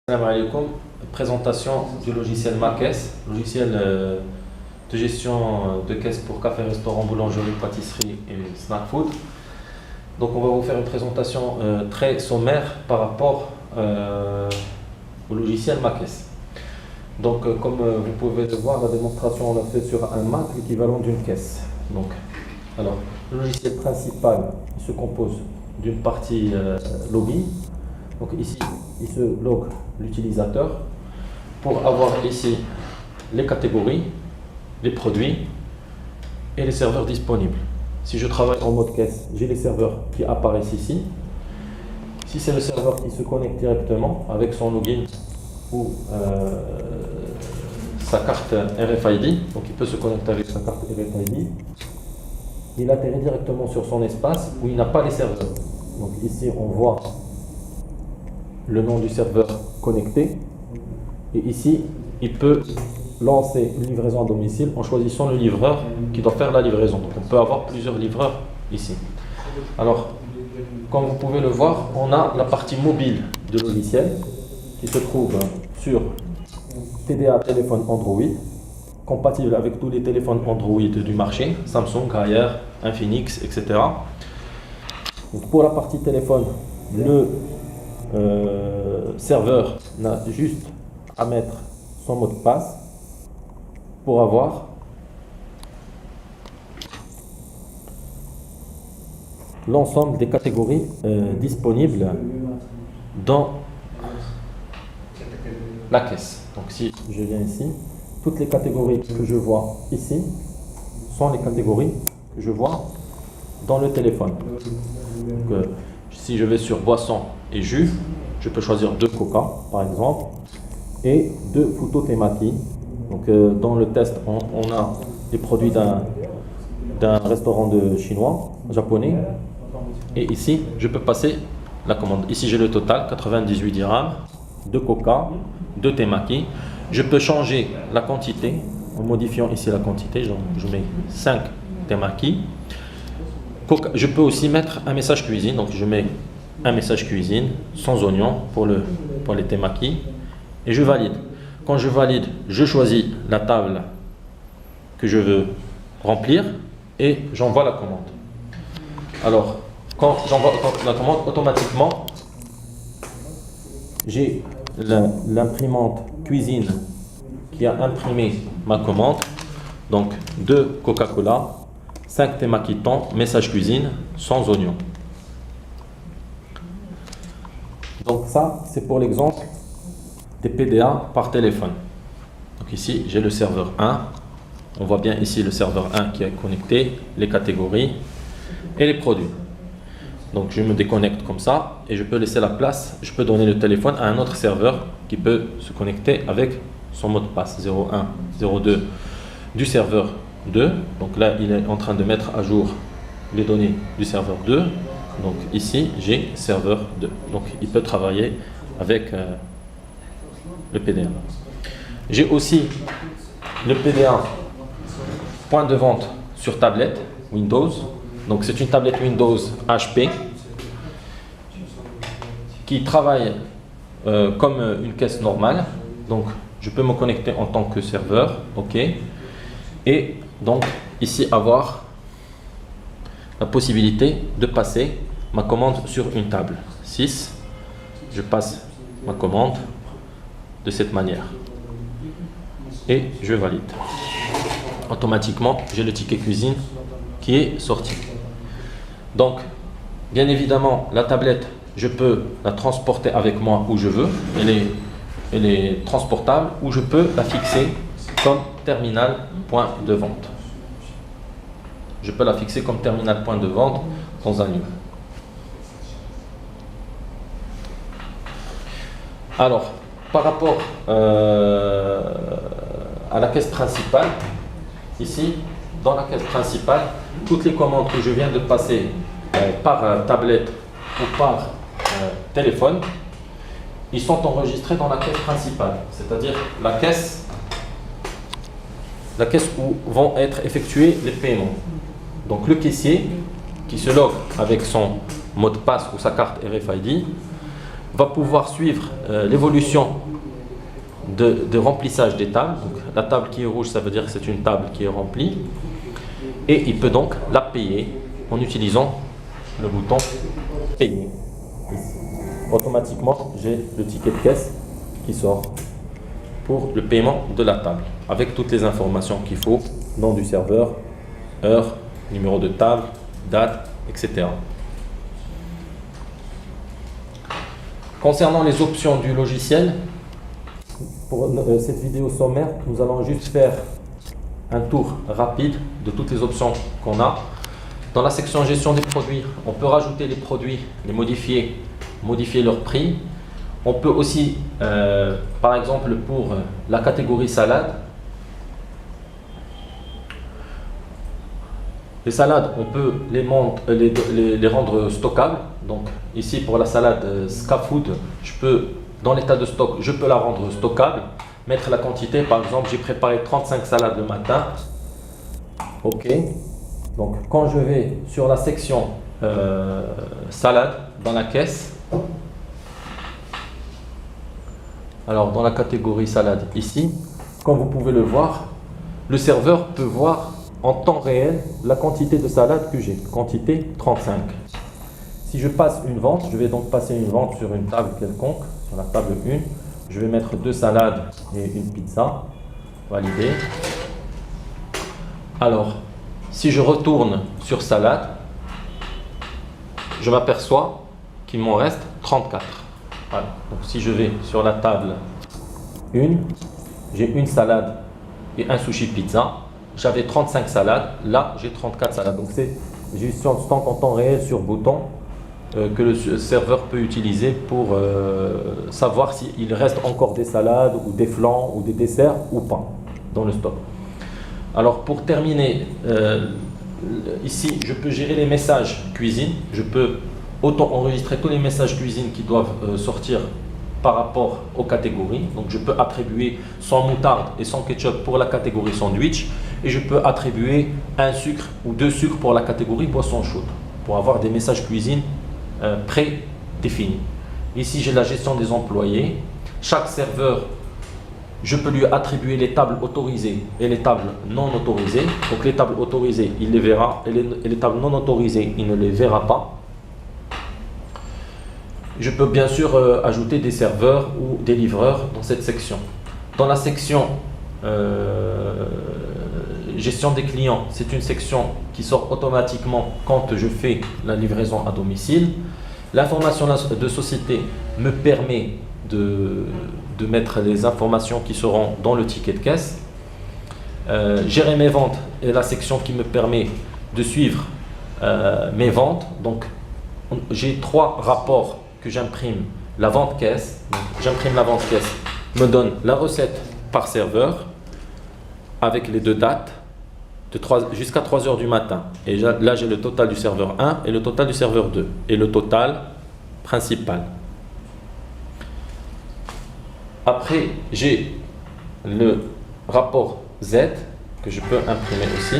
Salam alaikum. Présentation du logiciel MaCaisse, logiciel de gestion de caisse pour café, restaurant, boulangerie, pâtisserie et snack food. Donc on va vous faire une présentation très sommaire par rapport au logiciel MaCaisse. Donc comme vous pouvez le voir, la démonstration on l'a fait sur un Mac, l'équivalent d'une caisse. Donc, alors, le logiciel principal il se compose d'une partie login. Donc ici, il se log l'utilisateur pour avoir ici les catégories, les produits et les serveurs disponibles. Si je travaille en mode caisse, j'ai les serveurs qui apparaissent ici. Si c'est le serveur qui se connecte directement avec son login ou sa carte RFID, donc il peut se connecter avec sa carte RFID, il atterrit directement sur son espace où il n'a pas les serveurs. Donc ici, on voit le nom du serveur connecté et ici il peut lancer une livraison à domicile en choisissant le livreur qui doit faire la livraison. Donc on peut avoir plusieurs livreurs ici. Alors comme vous pouvez le voir, on a la partie mobile de logiciel qui se trouve sur TDA téléphone Android, compatible avec tous les téléphones Android du marché, Samsung, Haier, Infinix, etc. Donc pour la partie téléphone, le serveur n'a juste à mettre son mot de passe pour avoir l'ensemble des catégories disponibles dans la caisse. Donc si je viens ici, toutes les catégories que je vois ici sont les catégories que je vois dans le téléphone. Donc, si je vais sur boisson et jus, je peux choisir 2 coca par exemple et 2 Futo Temaki. Donc dans le test on a les produits d'un restaurant de chinois, japonais, et ici je peux passer la commande. Ici j'ai le total, 98 dirhams, 2 coca, 2 Temaki. Je peux changer la quantité en modifiant ici la quantité, je mets 5 Temaki. Je peux aussi mettre un message cuisine, donc je mets un message cuisine sans oignon pour les temaki et je valide. Quand je valide, je choisis la table que je veux remplir et j'envoie la commande. Alors, quand j'envoie la commande, automatiquement, j'ai l'imprimante cuisine qui a imprimé ma commande. Donc, 2 Coca-Cola, 5 temaki thon, message cuisine sans oignon. Donc ça, c'est pour l'exemple des PDA par téléphone. Donc ici, j'ai le serveur 1. On voit bien ici le serveur 1 qui est connecté, les catégories et les produits. Donc je me déconnecte comme ça et je peux laisser la place, je peux donner le téléphone à un autre serveur qui peut se connecter avec son mot de passe 01, 02 du serveur 2. Donc là, il est en train de mettre à jour les données du serveur 2. Donc ici, j'ai serveur 2. Donc il peut travailler avec le PDA. J'ai aussi le PDA point de vente sur tablette Windows. Donc c'est une tablette Windows HP qui travaille comme une caisse normale. Donc je peux me connecter en tant que serveur. OK. Et donc ici avoir la possibilité de passer ma commande sur une table 6. Je passe ma commande de cette manière et je valide. Automatiquement, j'ai le ticket cuisine qui est sorti. Donc, bien évidemment, la tablette, je peux la transporter avec moi où je veux. Elle est transportable ou je peux la fixer comme terminal point de vente. Je peux la fixer comme terminal point de vente dans un lieu. Alors, par rapport à la caisse principale, ici, dans la caisse principale, toutes les commandes que je viens de passer par tablette ou par téléphone, ils sont enregistrés dans la caisse principale, c'est-à-dire la caisse où vont être effectués les paiements. Donc le caissier qui se log avec son mot de passe ou sa carte RFID va pouvoir suivre l'évolution de remplissage des tables. Donc, la table qui est rouge, ça veut dire que c'est une table qui est remplie. Et il peut donc la payer en utilisant le bouton payer. Ici. Automatiquement, j'ai le ticket de caisse qui sort pour le paiement de la table, avec toutes les informations qu'il faut, nom du serveur, heure, numéro de table, date, etc. Concernant les options du logiciel, pour cette vidéo sommaire, nous allons juste faire un tour rapide de toutes les options qu'on a. Dans la section gestion des produits, on peut rajouter les produits, les modifier leur prix. On peut aussi, par exemple pour la catégorie salade, les salades, on peut les rendre stockables. Donc ici pour la salade Scafood, dans l'état de stock, je peux la rendre stockable, mettre la quantité. Par exemple, j'ai préparé 35 salades le matin. Ok. Donc quand je vais sur la section salade dans la caisse, alors dans la catégorie salade ici, comme vous pouvez le voir, le serveur peut voir en temps réel la quantité de salade que j'ai, quantité 35. Si je passe une vente, je vais donc passer une vente sur une table quelconque, sur la table 1, je vais mettre 2 salades et une pizza, valider. Alors, si je retourne sur salade, je m'aperçois qu'il m'en reste 34. Voilà. Donc si je vais sur la table 1, j'ai une salade et un sushi pizza. J'avais 35 salades, là j'ai 34 salades. Donc c'est gestion de stock en temps réel sur bouton que le serveur peut utiliser pour savoir s'il reste encore des salades ou des flancs ou des desserts ou pas dans le stock. Alors pour terminer, ici je peux gérer les messages cuisine. Je peux auto-enregistrer tous les messages cuisine qui doivent sortir par rapport aux catégories. Donc je peux attribuer sans moutarde et sans ketchup pour la catégorie sandwich, et je peux attribuer un sucre ou 2 sucres pour la catégorie boisson chaude, pour avoir des messages cuisine prédéfinis. Ici j'ai la gestion des employés. Chaque serveur, je peux lui attribuer les tables autorisées et les tables non autorisées. Donc les tables autorisées, il les verra, et les tables non autorisées, il ne les verra pas. Je peux bien sûr ajouter des serveurs ou des livreurs dans cette section. Dans la section gestion des clients, c'est une section qui sort automatiquement quand je fais la livraison à domicile. L'information de société me permet de mettre les informations qui seront dans le ticket de caisse. Gérer mes ventes est la section qui me permet de suivre mes ventes. Donc j'ai 3 rapports que j'imprime. La vente caisse, j'imprime la vente caisse, me donne la recette par serveur avec les 2 dates jusqu'à 3 h du matin. Et là j'ai le total du serveur 1 et le total du serveur 2 et le total principal. Après j'ai le rapport Z que je peux imprimer aussi.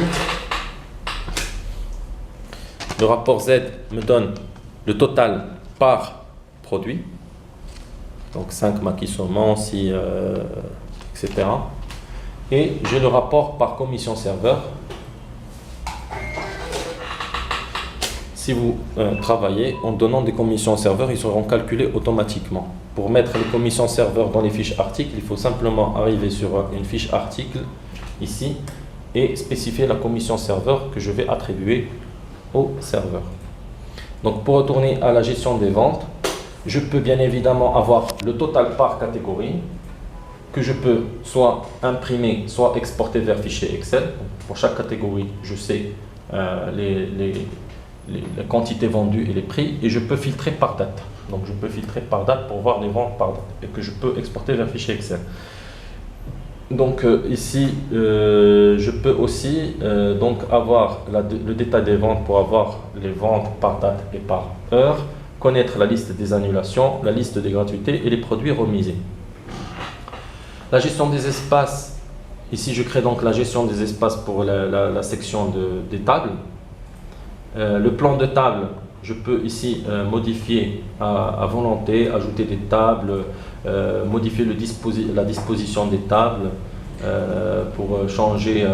Le rapport Z me donne le total par produit, donc 5 maquis saumon, 6, etc. Et j'ai le rapport par commission serveur. Si vous travaillez en donnant des commissions serveurs, ils seront calculés automatiquement. Pour mettre les commissions serveurs dans les fiches articles, il faut simplement arriver sur une fiche article ici et spécifier la commission serveur que je vais attribuer au serveur. Donc pour retourner à la gestion des ventes, je peux bien évidemment avoir le total par catégorie que je peux soit imprimer, soit exporter vers fichier Excel. Donc, pour chaque catégorie, je sais les quantités vendues et les prix, et je peux filtrer par date. Donc je peux filtrer par date pour voir les ventes par date et que je peux exporter vers fichier Excel. Donc ici, je peux aussi donc avoir le détail des ventes pour avoir les ventes par date et par heure, connaître la liste des annulations, la liste des gratuités et les produits remisés. La gestion des espaces, ici je crée donc la gestion des espaces pour la section des tables. Le plan de table, je peux ici modifier à volonté, ajouter des tables, modifier la disposition des tables pour changer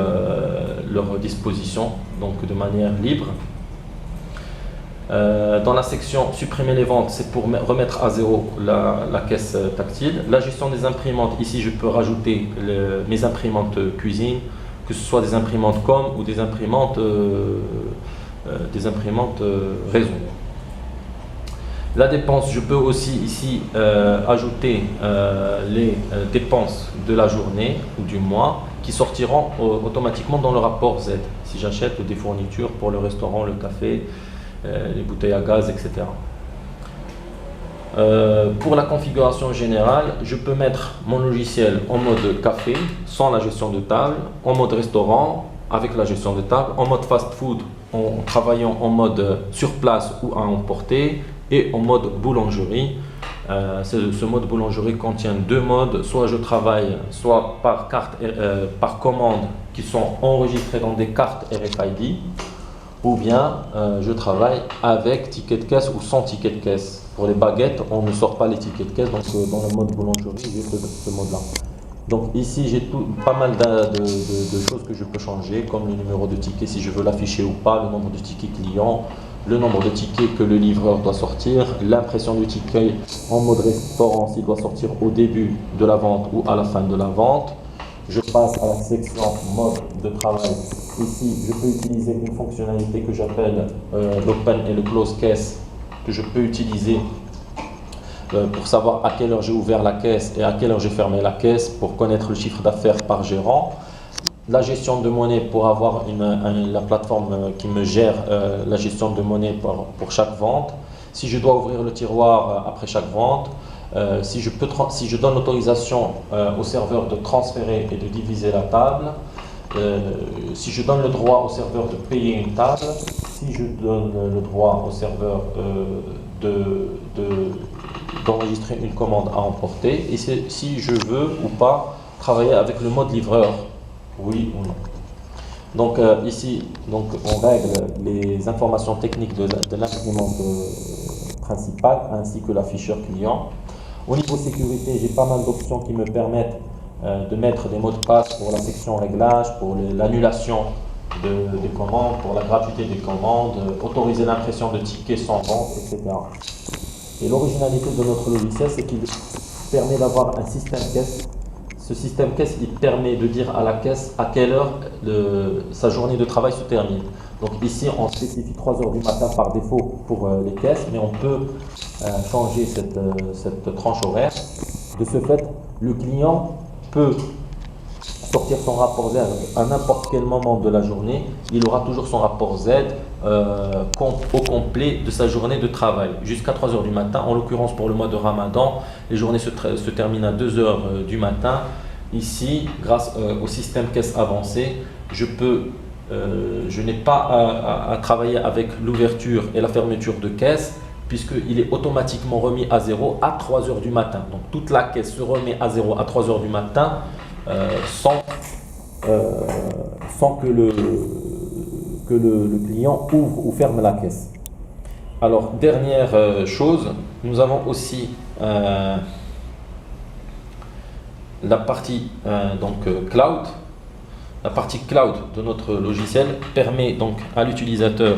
leur disposition, donc de manière libre. Dans la section supprimer les ventes, c'est pour remettre à zéro la caisse tactile. La gestion des imprimantes, ici je peux rajouter mes imprimantes cuisine, que ce soit des imprimantes COM ou des imprimantes réseau. La dépense, je peux aussi ici ajouter les dépenses de la journée ou du mois qui sortiront automatiquement dans le rapport Z. Si j'achète des fournitures pour le restaurant, le café, les bouteilles à gaz, etc. Pour la configuration générale, je peux mettre mon logiciel en mode café sans la gestion de table, en mode restaurant avec la gestion de table, en mode fast food en travaillant en mode sur place ou à emporter et en mode boulangerie. Ce mode boulangerie contient deux modes, soit je travaille soit par carte, par commande qui sont enregistrées dans des cartes RFID, ou bien je travaille avec ticket de caisse ou sans ticket de caisse. Pour les baguettes, on ne sort pas les tickets de caisse, donc dans le mode boulangerie, j'ai ce mode-là. Donc ici, j'ai pas mal de choses que je peux changer, comme le numéro de ticket, si je veux l'afficher ou pas, le nombre de tickets clients, le nombre de tickets que le livreur doit sortir, l'impression du ticket en mode restaurant, s'il doit sortir au début de la vente ou à la fin de la vente. Je passe à la section mode de travail. Ici, je peux utiliser une fonctionnalité que j'appelle l'open et le close case, que je peux utiliser pour savoir à quelle heure j'ai ouvert la caisse et à quelle heure j'ai fermé la caisse pour connaître le chiffre d'affaires par gérant. La gestion de monnaie pour avoir la plateforme qui me gère la gestion de monnaie pour chaque vente. Si je dois ouvrir le tiroir après chaque vente. Si je donne l'autorisation au serveur de transférer et de diviser la table, si je donne le droit au serveur de payer une table, si je donne le droit au serveur d'enregistrer une commande à emporter, et si je veux ou pas travailler avec le mode livreur, oui ou non. Donc ici, on règle les informations techniques de l'imprimante principale ainsi que l'afficheur client. Au niveau sécurité, j'ai pas mal d'options qui me permettent de mettre des mots de passe pour la section réglage, pour l'annulation des commandes, pour la gratuité des commandes, autoriser l'impression de tickets sans vente, etc. Et l'originalité de notre logiciel, c'est qu'il permet d'avoir un système caisse. Ce système caisse, il permet de dire à la caisse à quelle heure sa journée de travail se termine. Donc ici, on spécifie 3 heures du matin par défaut pour les caisses, mais on peut changer cette tranche horaire. De ce fait, le client peut sortir son rapport Z à n'importe quel moment de la journée. Il aura toujours son rapport Z au complet de sa journée de travail jusqu'à 3 heures du matin. En l'occurrence, pour le mois de Ramadan, les journées se terminent à 2 heures du matin. Ici, grâce au système caisse avancé, je n'ai pas à travailler avec l'ouverture et la fermeture de caisse, puisqu'il est automatiquement remis à zéro à 3 heures du matin. Donc toute la caisse se remet à zéro à 3 heures du matin sans que le client ouvre ou ferme la caisse. Alors, dernière chose, nous avons aussi la partie cloud. La partie cloud de notre logiciel permet donc à l'utilisateur,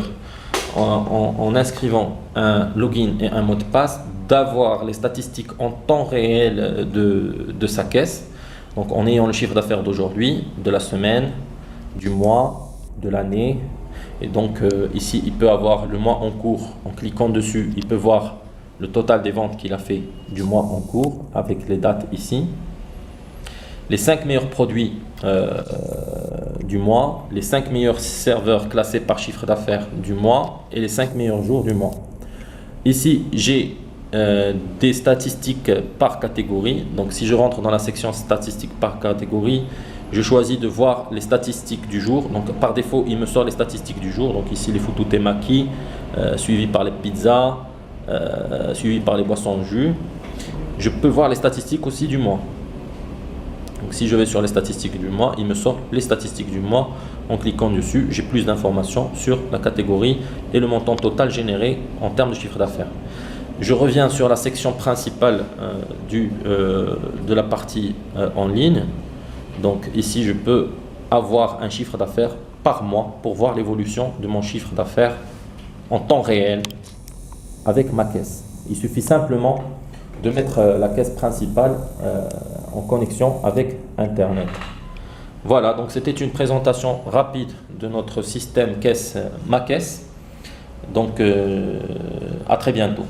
en inscrivant un login et un mot de passe, d'avoir les statistiques en temps réel de sa caisse. Donc en ayant le chiffre d'affaires d'aujourd'hui, de la semaine, du mois, de l'année. Et donc ici, il peut avoir le mois en cours. En cliquant dessus, il peut voir le total des ventes qu'il a fait du mois en cours avec les dates ici. Les 5 meilleurs produits du mois, les 5 meilleurs serveurs classés par chiffre d'affaires du mois et les 5 meilleurs jours du mois. Ici, j'ai des statistiques par catégorie. Donc si je rentre dans la section statistiques par catégorie, je choisis de voir les statistiques du jour. Donc par défaut, il me sort les statistiques du jour. Donc ici, les foutous temaki, suivi par les pizzas, suivi par les boissons en jus. Je peux voir les statistiques aussi du mois. Donc si je vais sur les statistiques du mois, il me sort les statistiques du mois. En cliquant dessus, j'ai plus d'informations sur la catégorie et le montant total généré en termes de chiffre d'affaires. Je reviens sur la section principale de la partie en ligne. Donc ici, je peux avoir un chiffre d'affaires par mois pour voir l'évolution de mon chiffre d'affaires en temps réel avec ma caisse. Il suffit simplement de mettre la caisse principale en connexion avec Internet. Voilà, donc c'était une présentation rapide de notre système caisse, ma caisse. Donc à très bientôt.